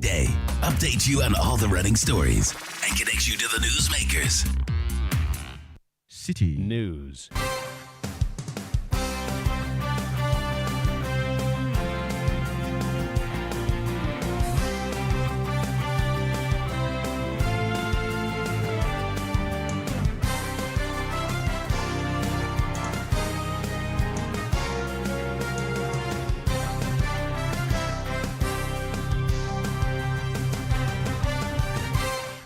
midday. Update you on all the running stories and connect you to the newsmakers. City News.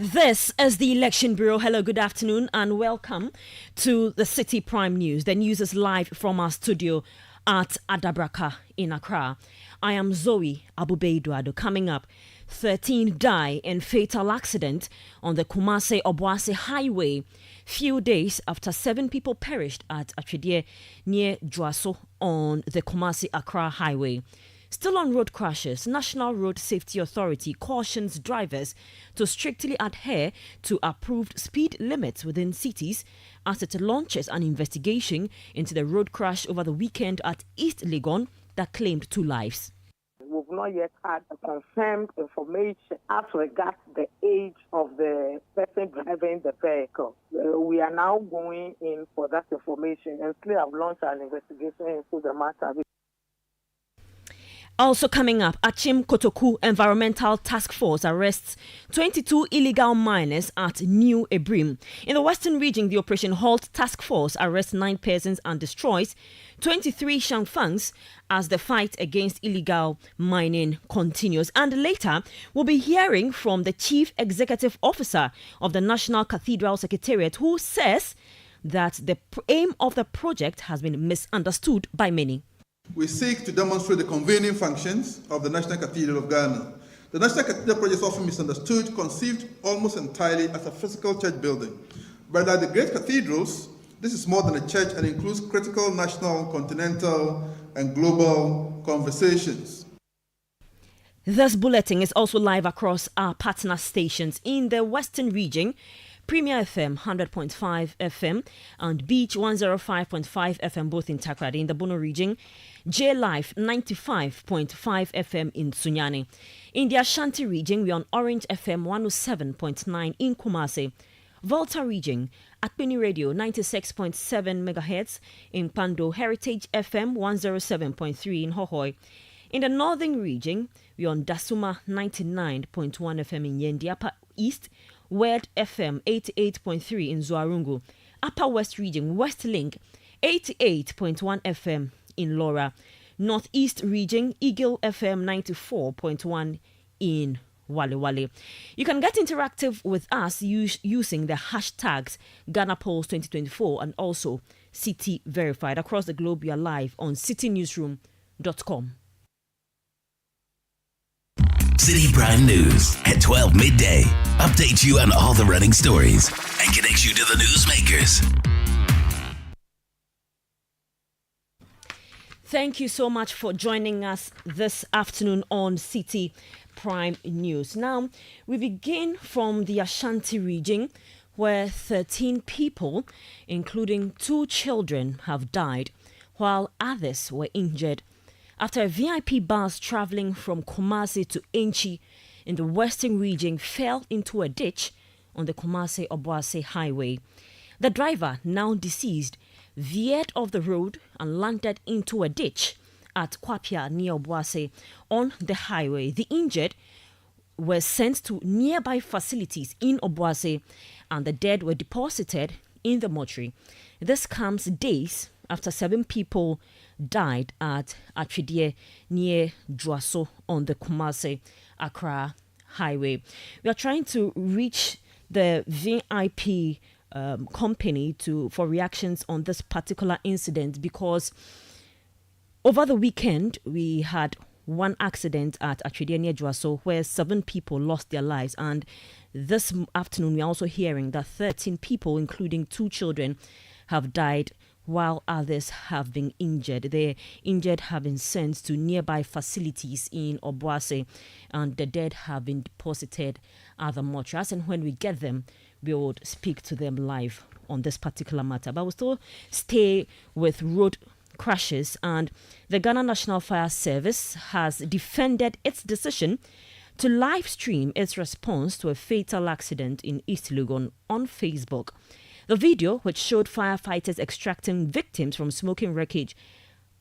This is the Election Bureau. Hello, good afternoon, and welcome to the Citi Prime News. The news is live from our studio at Adabraka in Accra. I am Zoe Abubeiduado. Coming up, 13 die in fatal accident on the Kumasi-Obuasi Highway. Few days after 7 people perished at Atwedie near Juaso on the Kumasi-Accra Highway. Still on road crashes, National Road Safety Authority cautions drivers to strictly adhere to approved speed limits within cities as it launches an investigation into the road crash over the weekend at East Legon that claimed 2 lives. We've not yet had a confirmed information as regards the age of the person driving the vehicle. We are now going in for that information and still have launched an investigation into the matter. Also coming up, Achim Kotoku Environmental Task Force arrests 22 illegal miners at New Ebrim. In the Western region, the Operation Halt Task Force arrests 9 persons and destroys 23 shangfangs as the fight against illegal mining continues. And later, we'll be hearing from the Chief Executive Officer of the National Cathedral Secretariat, who says that the aim of the project has been misunderstood by many. We seek to demonstrate the convening functions of the National Cathedral of Ghana. The National Cathedral project is often misunderstood, conceived almost entirely as a physical church building. But like the great cathedrals, this is more than a church and includes critical national, continental, and global conversations. This bulletin is also live across our partner stations in the Western region. Premier FM 100.5 FM and Beach 105.5 FM both in Takoradi. In the Bono region, J Life 95.5 FM in Sunyani. In the Ashanti region, we're on Orange FM 107.9 in Kumasi. Volta region, Akpeni Radio 96.7 MHz in Pando. Heritage FM 107.3 in Hohoi. In the northern region, we're on Dasuma 99.1 FM in Yendi. Upper East, Word FM 88.3 in Zuarungu. Upper West region, Westlink 88.1 FM in Laura. Northeast region, Eagle FM 94.1 in Wale Wale. You can get interactive with us using the hashtags Ghana Polls 2024 and also Citi Verified. Across the globe, we are live on citynewsroom.com. Citi Prime News at 12 midday. Update you on all the running stories and connect you to the newsmakers. Thank you so much for joining us this afternoon on Citi Prime News. Now, we begin from the Ashanti region where 13 people, including 2 children, have died while others were injured after a VIP bus traveling from Kumasi to Enchi in the Western region fell into a ditch on the Kumasi-Obuasi Highway. The driver, now deceased, veered off the road and landed into a ditch at Kwapia near Obuasi on the highway. The injured were sent to nearby facilities in Obuasi and the dead were deposited in the mortuary. This comes days after 7 people died at Atwedie near Juaso on the Kumasi-Accra Highway. We are trying to reach the VIP company for reactions on this particular incident because over the weekend we had one accident at Atwedie near Juaso where 7 people lost their lives, and this afternoon we are also hearing that 13 people, including 2 children, have died while others have been injured. The injured have been sent to nearby facilities in Obuasi and the dead have been deposited at the mortuaries. And when we get them, we would speak to them live on this particular matter. But we'll still stay with road crashes, and the Ghana National Fire Service has defended its decision to live stream its response to a fatal accident in East Legon on Facebook. The video, which showed firefighters extracting victims from smoking wreckage,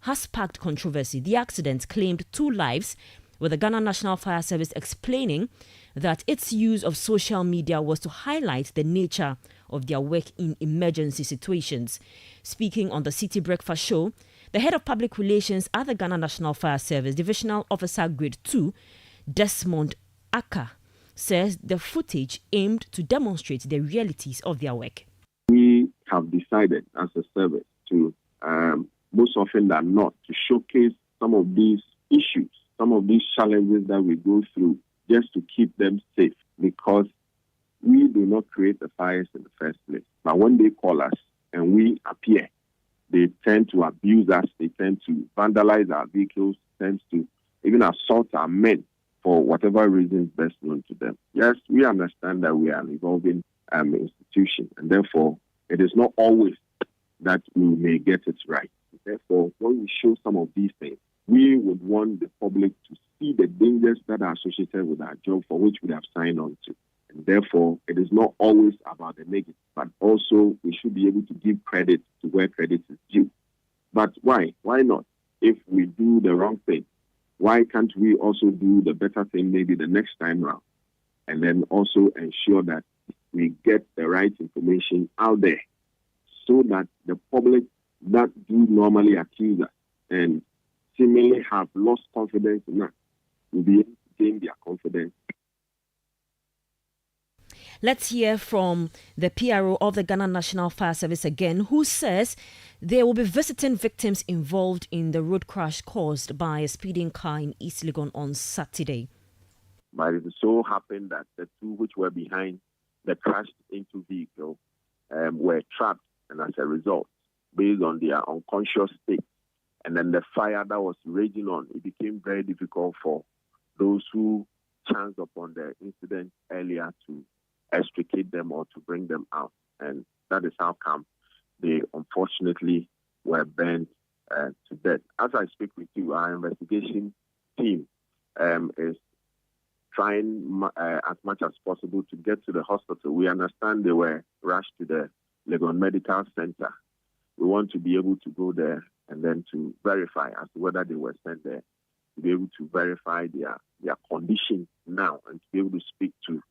has sparked controversy. The accident claimed 2 lives, with the Ghana National Fire Service explaining that its use of social media was to highlight the nature of their work in emergency situations. Speaking on the Citi Breakfast Show, the head of public relations at the Ghana National Fire Service, Divisional Officer Grade 2, Desmond Aka, says the footage aimed to demonstrate the realities of their work. We have decided as a service to, most often than not, to showcase some of these issues, some of these challenges that we go through, just to keep them safe, because we do not create the fires in the first place. But when they call us and we appear, they tend to abuse us, they tend to vandalize our vehicles, tend to even assault our men for whatever reasons best known to them. Yes, we understand that we are an evolving institution, and therefore it is not always that we may get it right. Therefore, when we show some of these things, we would want the public to see the dangers that are associated with our job for which we have signed on to. And therefore, it is not always about the negative, but also we should be able to give credit to where credit is due. But why? Why not? If we do the wrong thing, why can't we also do the better thing maybe the next time round? And then also ensure that we get the right information out there so that the public that do normally accuse us and seemingly have lost confidence in us will be able to gain their confidence. Let's hear from the PRO of the Ghana National Fire Service again, who says they will be visiting victims involved in the road crash caused by a speeding car in East Legon on Saturday. But it so happened that the 2 which were behind the crashed into vehicle were trapped, and as a result, based on their unconscious state, and then the fire that was raging on, it became very difficult for those who chanced upon the incident earlier to extricate them or to bring them out. And that is how come they unfortunately were burned to death. As I speak with you, our investigation team is trying as much as possible to get to the hospital. We understand they were rushed to the Legon Medical Center. We want to be able to go there and then to verify as to whether they were sent there, to be able to verify their condition now and to be able to speak to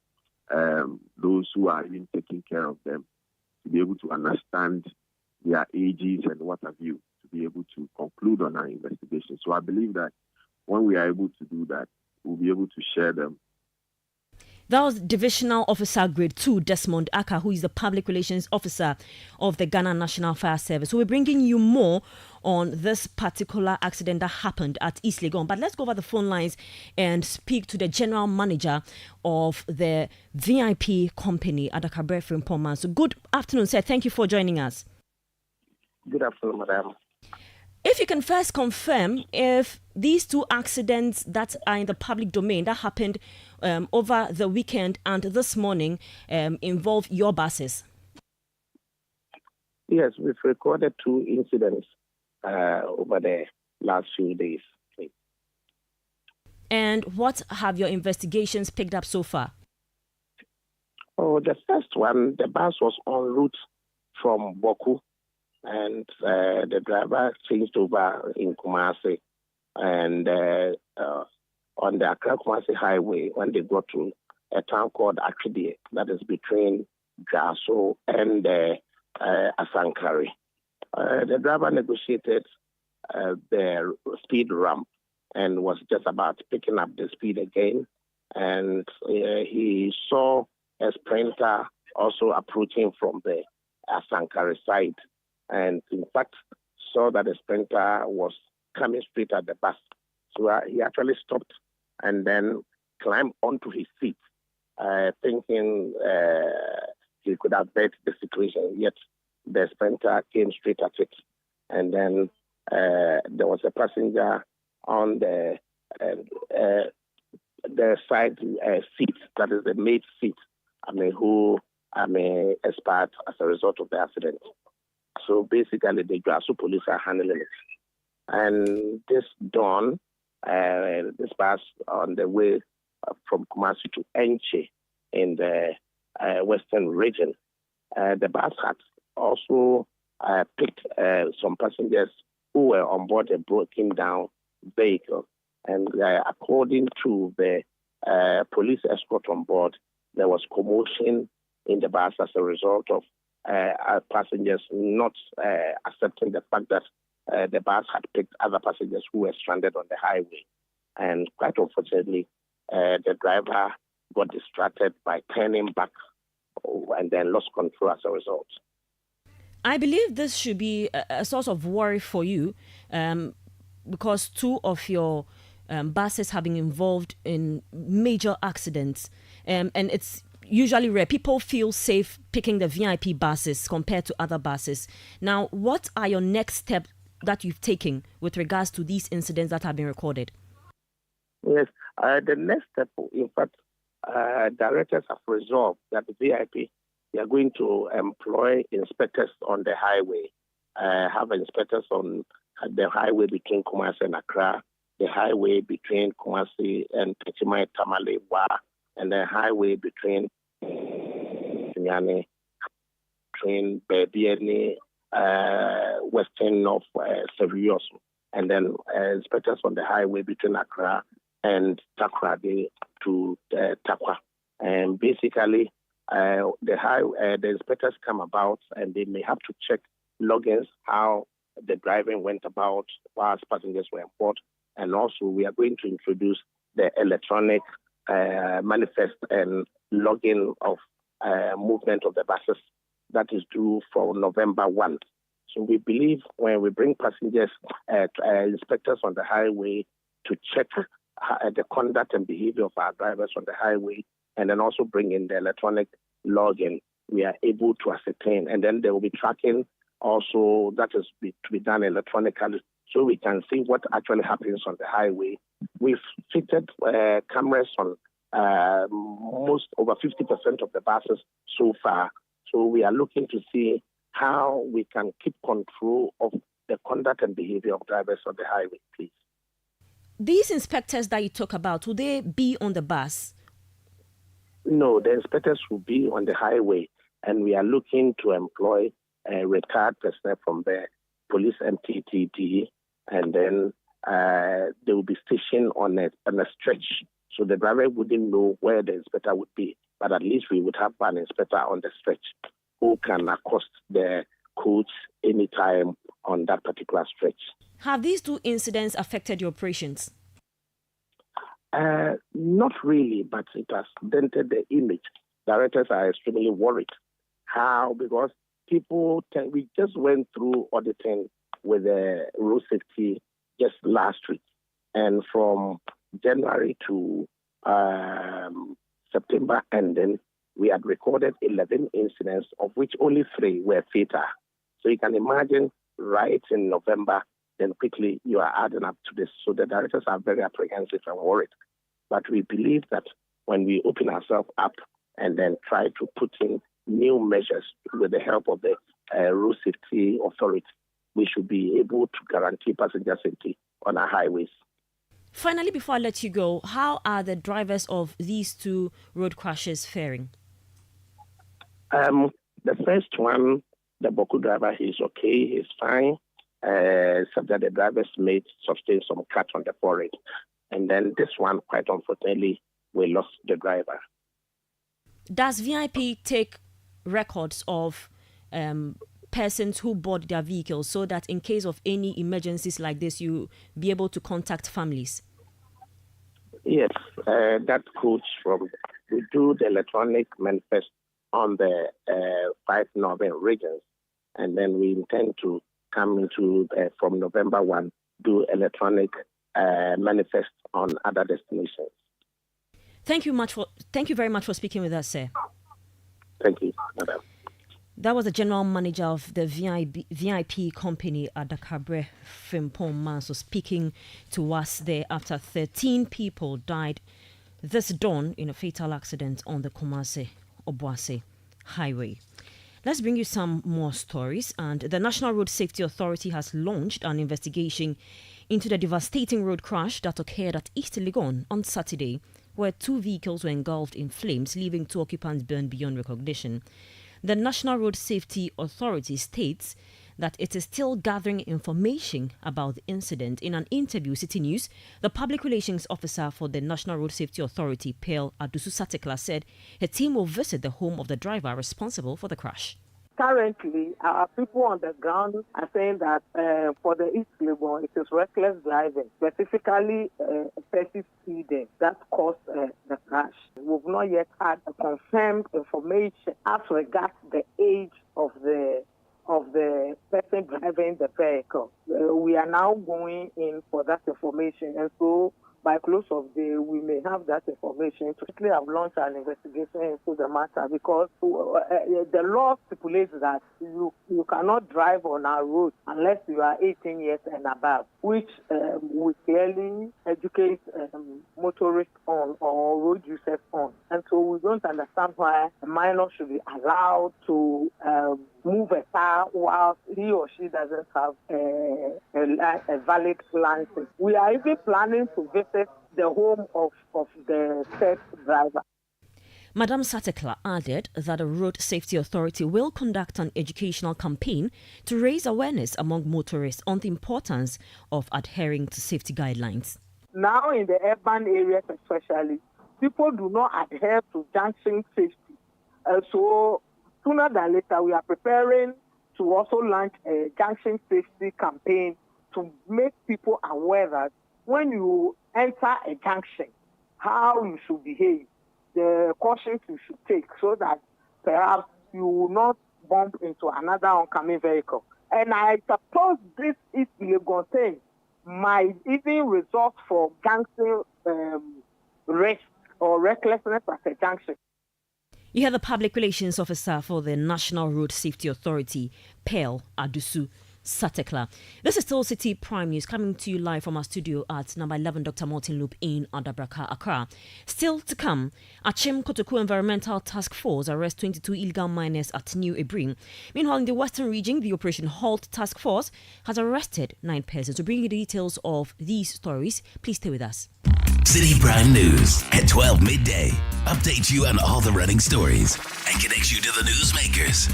those who are even taking care of them, to be able to understand their ages and what have you, to be able to conclude on our investigation. So I believe that when we are able to do that, we'll be able to share them. That was Divisional Officer Grade 2, Desmond Aka, who is the Public Relations Officer of the Ghana National Fire Service. So we're bringing you more on this particular accident that happened at East Legon. But let's go over the phone lines and speak to the General Manager of the VIP company, Adakabre Frimpoma. So good afternoon, sir. Thank you for joining us. Good afternoon, madam. If you can first confirm if these 2 accidents that are in the public domain that happened over the weekend and this morning involve your buses. Yes, we've recorded 2 incidents over the last few days. And what have your investigations picked up so far? Oh, the first one, the bus was en route from Boku, and the driver changed over in Kumasi. And on the Accra-Kumasi highway, when they got to a town called Akridi, that is between Gaso and Asankari, the driver negotiated the speed ramp and was just about picking up the speed again. And he saw a sprinter also approaching from the Asankari side. And in fact, saw that the sprinter was coming straight at the bus. So he actually stopped and then climbed onto his seat, thinking he could have bet the situation, yet the sprinter came straight at it. And then there was a passenger on the side seat, that is the maid seat, who expired as a result of the accident. So basically, the Gasu police are handling it. And this dawn, this bus on the way from Kumasi to Enche in the western region. The bus had also picked some passengers who were on board a broken down vehicle. And according to the police escort on board, there was commotion in the bus as a result of passengers not accepting the fact that the bus had picked other passengers who were stranded on the highway. And quite unfortunately, the driver got distracted by turning back and then lost control as a result. I believe this should be a source of worry for you because two of your buses have been involved in major accidents. And it's usually rare. People feel safe picking the VIP buses compared to other buses. Now, what are your next steps that you've taken with regards to these incidents that have been recorded? Yes, the next step, in fact, directors have resolved that the VIP, they are going to employ inspectors on the highway, have inspectors on the highway between Kumasi and Accra, the highway between Kumasi and Pechimai Tamale Wa, and the highway between Bebiani, western of Sevios, and then inspectors on the highway between Accra and Takrady to Takwa. And basically, the inspectors come about and they may have to check logins, how the driving went about whilst passengers were on board. And also, we are going to introduce the electronic manifest and login of movement of the buses that is due for November 1. So we believe when we bring passengers, inspectors on the highway to check the conduct and behavior of our drivers on the highway, and then also bring in the electronic login, we are able to ascertain. And then there will be tracking also that is to be done electronically, so we can see what actually happens on the highway. We've fitted cameras on most over 50% of the buses so far. So we are looking to see how we can keep control of the conduct and behavior of drivers on the highway, please. These inspectors that you talk about, will they be on the bus? No, the inspectors will be on the highway, and we are looking to employ retired personnel from the police MTTD, and then they will be stationed on a stretch. So the driver wouldn't know where the inspector would be, but at least we would have an inspector on the stretch who can accost the coach anytime on that particular stretch. Have these two incidents affected your operations? Not really, but it has dented the image. Directors are extremely worried. How? Because we just went through auditing with the road safety just last week. And from January to September, and then we had recorded 11 incidents, of which only 3 were fatal. So you can imagine right in November, then quickly you are adding up to this. So the directors are very apprehensive and worried. But we believe that when we open ourselves up and then try to put in new measures with the help of the road safety authority, we should be able to guarantee passenger safety on our highways. Finally, before I let you go, how are the drivers of these 2 road crashes faring? The first one, the Boku driver, he's okay, he's fine, except that the driver's mate sustained some cut on the forehead. And then this one, quite unfortunately, we lost the driver. Does VIP take records of persons who board their vehicles so that in case of any emergencies like this, you be able to contact families? Yes, that coach we do the electronic manifest on the 5 northern regions, and then we intend to come into from November 1 do electronic manifest on other destinations. Thank you very much for speaking with us, sir. Thank you, madam. That was the general manager of the VIP company at Dakabre, Frimpong Manso, speaking to us there after 13 people died this dawn in a fatal accident on the Kumasi-Obuasi highway. Let's bring you some more stories. And the National Road Safety Authority has launched an investigation into the devastating road crash that occurred at East Legon on Saturday, where 2 vehicles were engulfed in flames, leaving 2 occupants burned beyond recognition. The National Road Safety Authority states that it is still gathering information about the incident. In an interview with Citi News, the public relations officer for the National Road Safety Authority, Pearl Adusu Satekla, said her team will visit the home of the driver responsible for the crash. Currently, our people on the ground are saying that for the East Legon, it is reckless driving, specifically excessive speeding, that caused the crash. We've not yet had a confirmed information as regards the age of the person driving the vehicle. We are now going in for that information, and so by close of day, we may have that information. Quickly, I've launched an investigation into the matter because the law stipulates that you cannot drive on our roads unless you are 18 years and above, which we clearly educate motorists on or road users on. And so we don't understand why a minor should be allowed to move a car while he or she doesn't have a valid license. We are even planning to visit the home of the third driver. Madam Satekla added that the Road Safety Authority will conduct an educational campaign to raise awareness among motorists on the importance of adhering to safety guidelines. Now in the urban areas especially, people do not adhere to junction safety. So sooner than later, we are preparing to also launch a junction safety campaign to make people aware that when you enter a junction, how you should behave, the cautions you should take, so that perhaps you will not bump into another oncoming vehicle. And I suppose this is illegal thing might even result for junction risk or recklessness at a junction. You hear the public relations officer for the National Road Safety Authority, Pearl Adusu Satekla. This is still Citi Prime News, coming to you live from our studio at number 11 Dr. Martin Loop in Adabraka, Accra. Still to come, Achim Kotoku Environmental Task Force arrests 22 illegal miners at New Ebrim. Meanwhile, in the Western region, the Operation Halt Task Force has arrested 9 persons. To bring you the details of these stories, please stay with us. Citi Prime News at 12 midday. Update you on all the running stories and connects you to the newsmakers.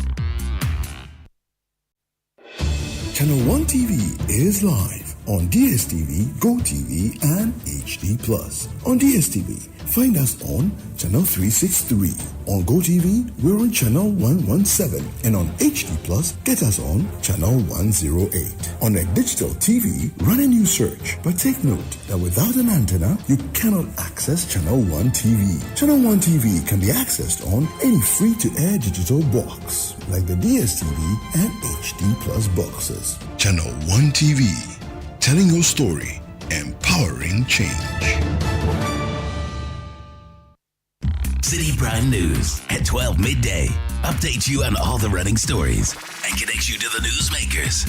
Channel 1 TV is live on DSTV, GoTV, and HD+. On DSTV, find us on Channel 363. On GoTV, we're on Channel 117. And on HD+, get us on Channel 108. On a digital TV, run a new search. But take note that without an antenna, you cannot access Channel 1 TV. Channel 1 TV can be accessed on any free-to-air digital box, like the DSTV and HD+ boxes. Channel 1 TV, telling your story, empowering change. Citi Prime News at 12 midday. Update you on all the running stories and connects you to the newsmakers.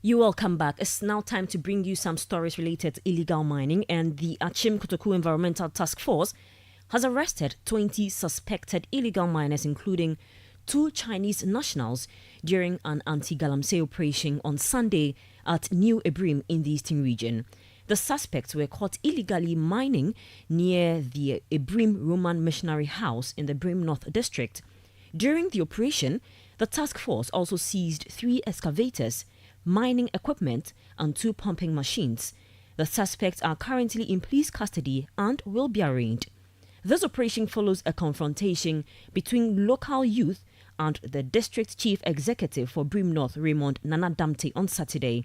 You welcome back. It's now time to bring you some stories related to illegal mining, and the Achim Kotoku Environmental Task Force has arrested 20 suspected illegal miners, including 2 Chinese nationals, during an anti-galamsey operation on Sunday at New Ebrim in the Eastern region. The suspects were caught illegally mining near the Ebrim Roman Missionary House in the Brim North District. During the operation, the task force also seized 3 excavators, mining equipment, and 2 pumping machines. The suspects are currently in police custody and will be arraigned. This operation follows a confrontation between local youth and the district chief executive for Brim North, Raymond Nana Damte, on Saturday.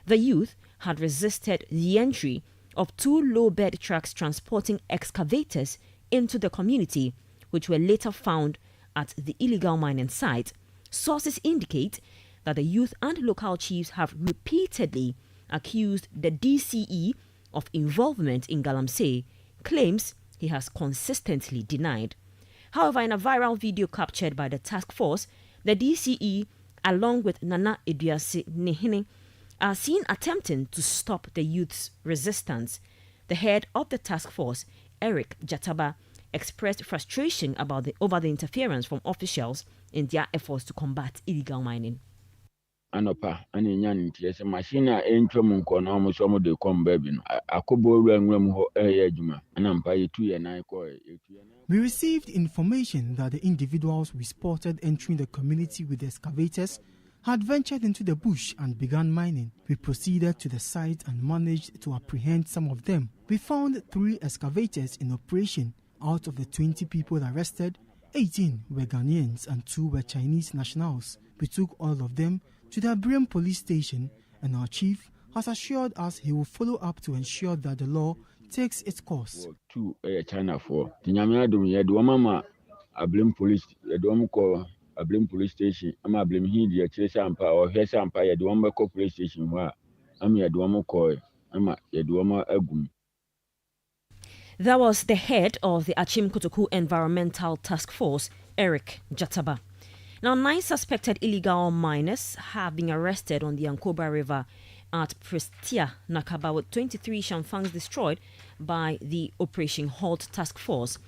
The youth had resisted the entry of 2 low-bed trucks transporting excavators into the community, which were later found at the illegal mining site. Sources indicate that the youth and local chiefs have repeatedly accused the DCE of involvement in galamsey, claims he has consistently denied. However, in a viral video captured by the task force, the DCE, along with Nana Eduasi Nehine, are seen attempting to stop the youth's resistance. The head of the task force, Eric Jataba, expressed frustration over the interference from officials in their efforts to combat illegal mining. anopa ana enya ntie se machine a entwom nko na omo so mo de kom baby no akobo nwuram ho adwuma ana mpa yetu ye nan ko We received information that the individuals we spotted entering the community with excavators had ventured into the bush and began mining. We proceeded to the site and managed to apprehend some of them. We found 3 excavators in operation. Out of the 20 people arrested, 18 were Ghanaians and 2 were Chinese nationals. We took all of them to the Abrium police station, and our chief has assured us he will follow up to ensure that the law takes its course. 2 China for Tinyamia do ye do mama Abrium police ye do ko Abrium police station ama Abrium hindi ye chire sampa or he sampa ye do ko police station wa am ye do ko ama ye do agum. That was the head of the Achim Kotoku Environmental Task Force, Eric Jataba. Now, 9 suspected illegal miners have been arrested on the Ankoba River at Prestia, Nakaba, with 23 shamfangs destroyed by the Operation Halt Task Force.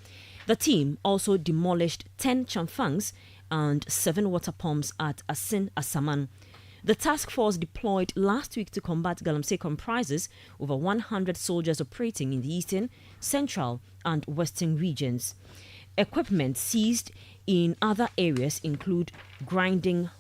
The team also demolished 10 shamfangs and 7 water pumps at Asin Asaman. The task force deployed last week to combat Galamsey comprises over 100 soldiers operating in the eastern, central and western regions. Equipment seized in other areas include grinding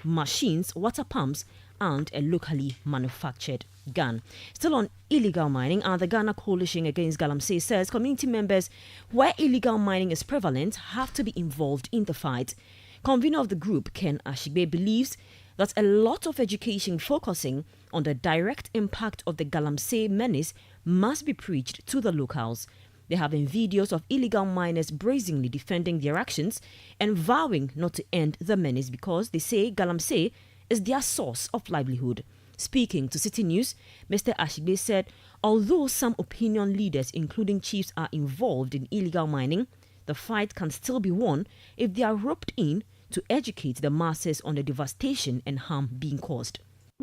machines, water pumps and a locally manufactured gun. Still on illegal mining, the Ghana Coalition Against Galamsey says community members where illegal mining is prevalent have to be involved in the fight. Convener of the group, Ken Ashigbe, believes that a lot of education focusing on the direct impact of the Galamsey menace must be preached to the locals. There have been videos of illegal miners brazenly defending their actions and vowing not to end the menace because they say Galamsey is their source of livelihood. Speaking to City News, Mr. Ashigbe said, although some opinion leaders, including chiefs, are involved in illegal mining, the fight can still be won if they are roped in to educate the masses on the devastation and harm being caused.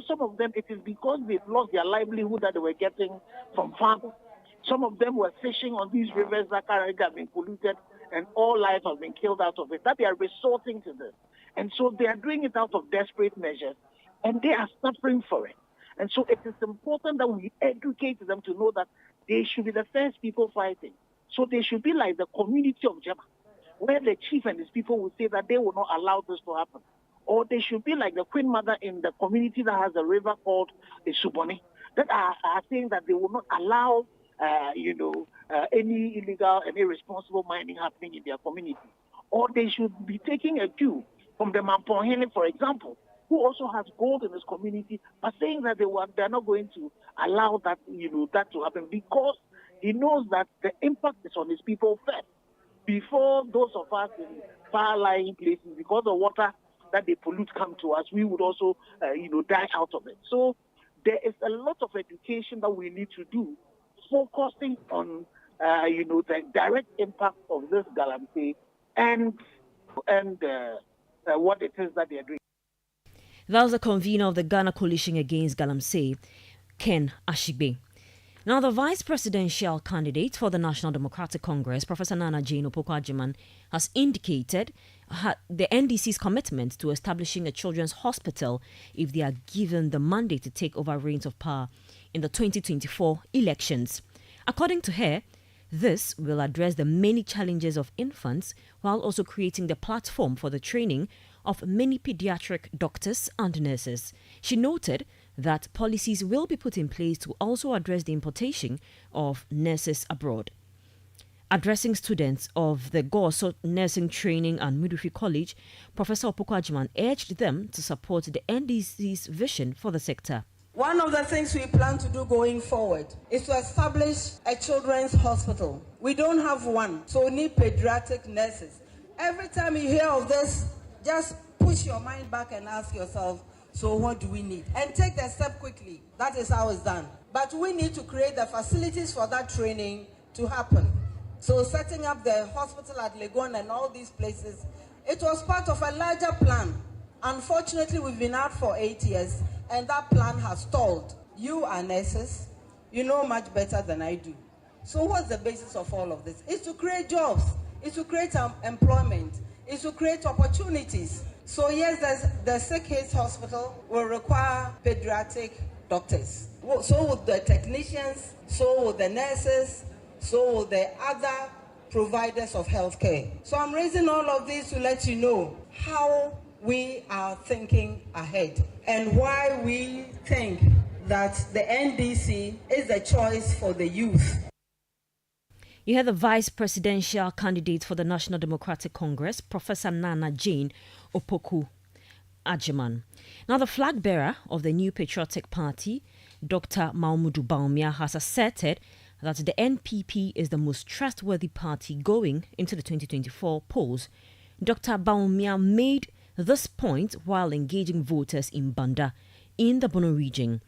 Some of them, it is because they've lost their livelihood that they were getting from farming. Some of them were fishing on these rivers that currently have been polluted and all life has been killed out of it, that they are resorting to this. And so they are doing it out of desperate measures and they are suffering for it. And so it is important that we educate them to know that they should be the first people fighting. So they should be like the community of Jema, where the chief and his people will say that they will not allow this to happen. Or they should be like the Queen Mother in the community that has a river called Suboni, that are saying that they will not allow, any illegal and irresponsible mining happening in their community. Or they should be taking a cue from the Mamponhene, for example, who also has gold in his community, but saying that they're not going to allow that, that to happen because he knows that the impact is on his people first. Before those of us in far-lying places, because the water that they pollute come to us, we would also, die out of it. So there is a lot of education that we need to do, focusing on, the direct impact of this Galamsey and what it is that they are doing. That was the convener of the Ghana Coalition Against Galamsey, Ken Ashigbe. Now, the vice presidential candidate for the National Democratic Congress, Professor Nana Jane Opoku-Agyeman, has indicated the NDC's commitment to establishing a children's hospital if they are given the mandate to take over reins of power in the 2024 elections. According to her, this will address the many challenges of infants while also creating the platform for the training of many pediatric doctors and nurses. She noted that policies will be put in place to also address the importation of nurses abroad. Addressing students of the Goso Nursing Training and Midwifery College, Professor Opoku-Agyeman urged them to support the NDC's vision for the sector. One of the things we plan to do going forward is to establish a children's hospital. We don't have one, so we need pediatric nurses. Every time you hear of this, just push your mind back and ask yourself, so what do we need? And take the step quickly. That is how it's done. But we need to create the facilities for that training to happen. So setting up the hospital at Legon and all these places, it was part of a larger plan. Unfortunately, we've been out for 8 years and that plan has stalled. You are nurses, you know much better than I do. So what's the basis of all of this? It's to create jobs, it's to create employment, it's to create opportunities. So yes, the sick kids hospital will require pediatric doctors. So will the technicians, so will the nurses, so will the other providers of healthcare. So I'm raising all of this to let you know how we are thinking ahead and why we think that the NDC is the choice for the youth. You heard the vice presidential candidate for the National Democratic Congress, Professor Nana Jane Opoku Ajiman. Now, the flag bearer of the New Patriotic Party, Dr. Mahmudu Bawumia, has asserted that the NPP is the most trustworthy party going into the 2024 polls. Dr. Bawumia made this point while engaging voters in Banda, in the Bono region.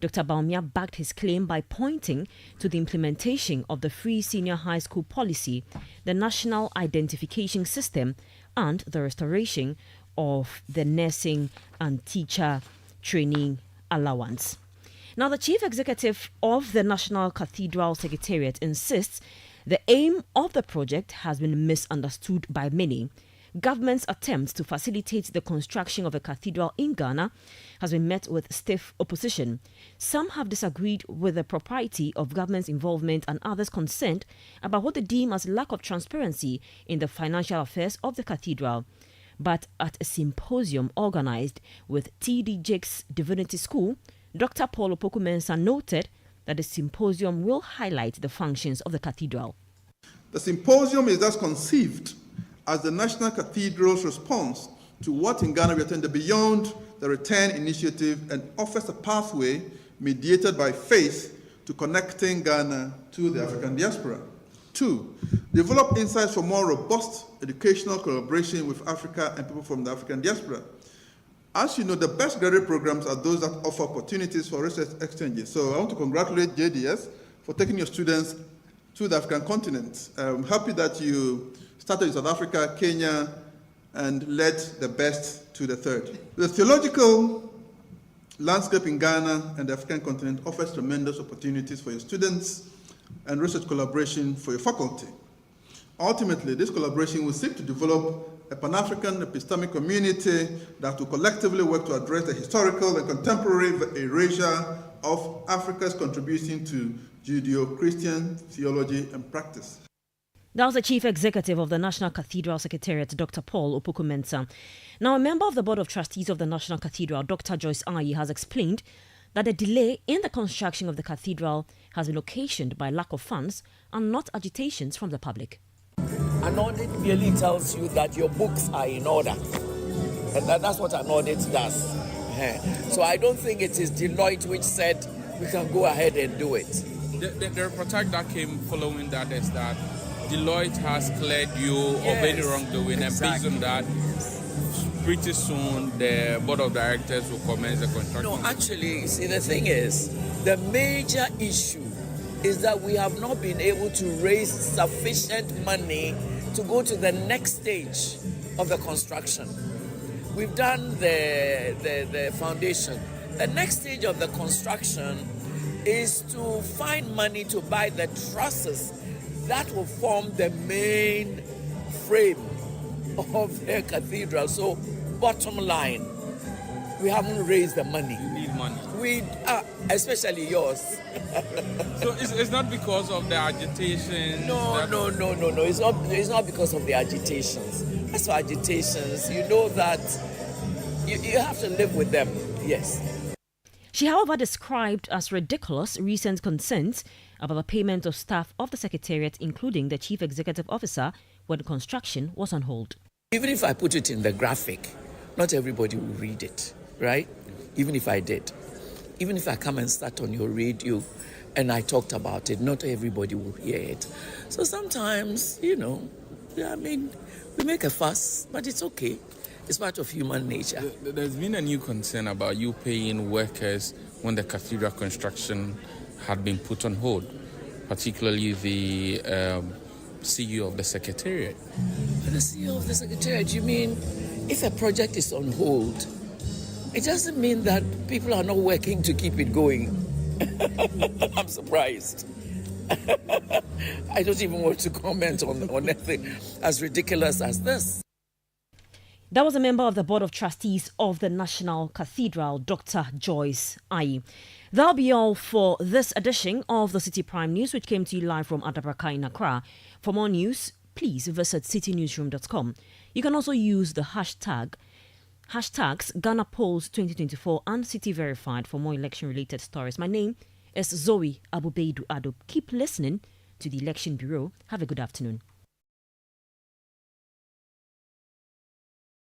Dr. Bawumia backed his claim by pointing to the implementation of the free senior high school policy, the national identification system, and the restoration of the nursing and teacher training allowance. Now, the chief executive of the National Cathedral Secretariat insists the aim of the project has been misunderstood by many. Government's attempts to facilitate the construction of a cathedral in Ghana has been met with stiff opposition. Some have disagreed with the propriety of government's involvement, and others concerned about what they deem as lack of transparency in the financial affairs of the cathedral. But at a symposium organized with T.D. Jakes Divinity School, Dr. Paul Opoku Mensah noted that the symposium will highlight the functions of the cathedral. The symposium is thus conceived as the National Cathedral's response to what in Ghana we attended beyond the Return Initiative and offers a pathway mediated by faith to connecting Ghana to the African diaspora. 2, develop insights for more robust educational collaboration with Africa and people from the African diaspora. As you know, the best graduate programs are those that offer opportunities for research exchanges. So I want to congratulate JDS for taking your students to the African continent. I'm happy that you started in South Africa, Kenya, and led the best to the third. The theological landscape in Ghana and the African continent offers tremendous opportunities for your students and research collaboration for your faculty. Ultimately, this collaboration will seek to develop a Pan-African epistemic community that will collectively work to address the historical and contemporary erasure of Africa's contribution to Judeo-Christian theology and practice. That was the Chief Executive of the National Cathedral Secretariat, Dr. Paul Opoku Mensah. Now, a member of the Board of Trustees of the National Cathedral, Dr. Joyce Ayi, has explained that the delay in the construction of the cathedral has been occasioned by lack of funds and not agitations from the public. An audit merely tells you that your books are in order. And that's what an audit does. So I don't think it is Deloitte which said we can go ahead and do it. The reportage that came following that is that Deloitte has cleared you of any wrongdoing, exactly. And based on that, pretty soon the board of directors will commence the construction. No, actually, see, the thing is, the major issue is that we have not been able to raise sufficient money to go to the next stage of the construction. We've done the foundation. The next stage of the construction is to find money to buy the trusses that will form the main frame of the cathedral. So, bottom line, we haven't raised the money. You need money. We, especially yours. So it's not because of the agitation? No. It's not because of the agitations. As for agitations, you know that you have to live with them. Yes. She, however, described as ridiculous recent concerns about the payment of staff of the Secretariat, including the Chief Executive Officer, when construction was on hold. Even if I put it in the graphic, not everybody will read it, right? Even if I did. Even if I come and start on your radio and I talked about it, not everybody will hear it. So sometimes, we make a fuss, but it's okay. It's part of human nature. There's been a new concern about you paying workers when the cathedral construction had been put on hold, particularly the CEO of the Secretariat. The CEO of the Secretariat, you mean if a project is on hold, it doesn't mean that people are not working to keep it going. I'm surprised. I don't even want to comment on anything as ridiculous as this. That was a member of the Board of Trustees of the National Cathedral, Dr. Joyce Ayi. That'll be all for this edition of the Citi Prime News, which came to you live from Adabraka in Accra. For more news, please visit citynewsroom.com. You can also use the hashtags Ghana Polls 2024 and City Verified for more election-related stories. My name is Zoe Abubeidu Ado. Keep listening to the Election Bureau. Have a good afternoon.